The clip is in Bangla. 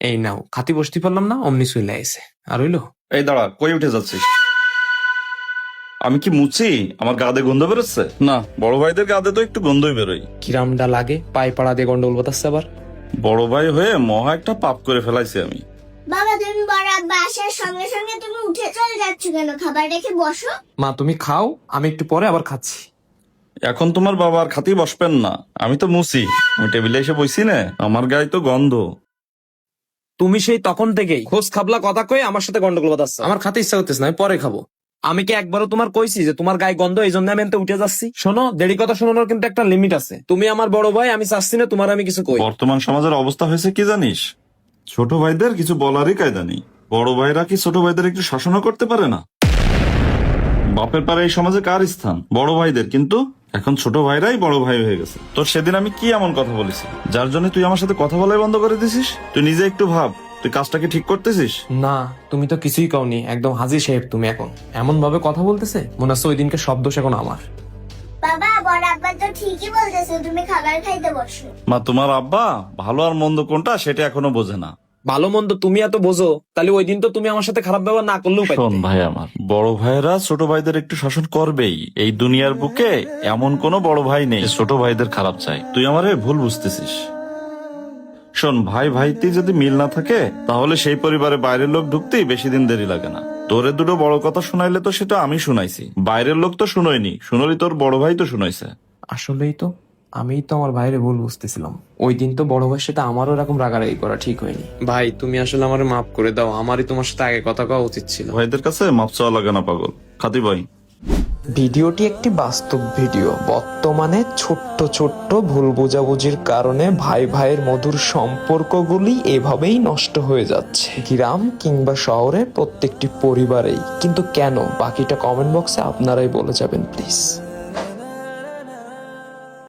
এই নাও, খাতি বসতে পারলাম না, অমনি চলে আইছে। আর হইলো? এই দাঁড়া, কই উঠে যাচ্ছিস? আমি কি মুছি? আমার গাদে গন্ধ বেরোচ্ছে না? বড় ভাইদের গাদে তো একটু গন্ধই বেরোয়। কিরামডা লাগে, পায়ে পাড়া দিয়ে গন্ডগোল বাতাচ্ছে আবার। বড় ভাই হয়ে মহা একটা পাপ করে ফেলাইছি আমি। বাবা তুমি বড় আব্বা আসার সঙ্গে সঙ্গে তুমি উঠে চলে যাচ্ছ কেন? খাবার রেখে বসো। মা তুমি খাও, আমি একটু পরে আবার খাচ্ছি। এখন তোমার বাবা আর খাতেই বসবেন না, আমি তো মুছি। আমি টেবিলে এসে বইছি না, আমার গায়ে তো গন্ধ। তুমি সেই তখন থেকেই খোঁজ খাবলা কথা কয়ে আমার সাথে গন্ডগোল বাতাচ্ছ। আমার খাতে ইচ্ছা করতেছে না, আমি পরে খাবো। আমি কি একবারও তোমার কইছি যে তোমার গায়ে গন্ধ, এই জন্য আমি এনতে উঠে যাচ্ছি? শোনো, দেরি কথা শোনানোর কিন্তু একটা লিমিট আছে। তুমি আমার বড় ভাই, আমি চাচ্ছি না তোমার আমি কিছু কই। বর্তমান সমাজের অবস্থা হয়েছে কি জানিস? ছোট ভাইদের কিছু বলারই কায়দা নেই। বড় ভাইরা কি ছোট ভাইদের একটু শাসনও করতে পারে না? বাপের পারে এই সমাজে কার স্থান? বড় ভাইদের। কিন্তু এখন ছোট ভাইরাই বড় ভাই হয়ে গেছে। তোর সেদিন আমি কি এমন কথা বলেছি যার জন্য তুই আমার সাথে কথা বলাই বন্ধ করে দিছিস? তুই নিজে একটু ভাব, তুই কাজটাকে ঠিক করতেছিস? না, তুমি তো কিছুই কওনি, একদম হাজির সাহেব তুমি। এখন এমন ভাবে কথা বলতেছে মনে হচ্ছে ওই দিনকে সব দোষ এখন আমার। বাবা বড় আব্বা তো ঠিকই বলতেছে, তুমি খাবার খাইতে বসো। মা, তোমার আব্বা ভালো আর মন্দ কোনটা সেটা এখনো বোঝে না। ভালো মন্দ তুমি এত বোঝো, তাহলে ওই দিন তো তুমি আমার সাথে খারাপ ব্যবহার না করলেও শোন পারতে। ভাই আমার, বড় ভাইয়েরা ছোট ভাইদের একটু শাসন করবেই। এই দুনিয়ার বুকে এমন কোনো বড় ভাই নেই যে ছোট ভাইদের খারাপ চাই। তুই আমারে ভুল বুঝতেছিস। শোন, ভাই ভাইতে যদি মিল না থাকে তাহলে সেই পরিবারে বাইরের লোক ঢুকতেই বেশি দিন দেরি লাগে না। তোরে দুটো বড় কথা শোনাইলে তো সেটা আমি শুনাইছি, বাইরের লোক তো শুনোয়নি। শুনোলি তোর বড় ভাই তো শুনাইছে। আসলেই তো আমিই তো আমার ভাইরে ভুল বুঝতেছিলাম। ওই দিন তো বড় ভাইয়ের সাথে আমারও এরকম রাগারাগি করা ঠিক হয়নি। ভাই তুমি আসলে আমারে মাফ করে দাও, আমারই তোমার সাথে আগে কথা কওয়া উচিত ছিল। ভাইদের কাছে মাপ চাওয়া লাগে না পাগল। খাতি ভাই, ভিডিওটি একটি বাস্তব ভিডিও। বর্তমানে ছোট্ট ছোট্ট ভুল বোঝাবুঝির কারণে ভাই ভাইয়ের মধুর সম্পর্কগুলি এভাবেই নষ্ট হয়ে যাচ্ছে, গ্রাম কিংবা শহরের প্রত্যেকটি পরিবারেই। কিন্তু কেন, বাকিটা কমেন্ট বক্সে আপনারাই বলে যাবেন প্লিজ।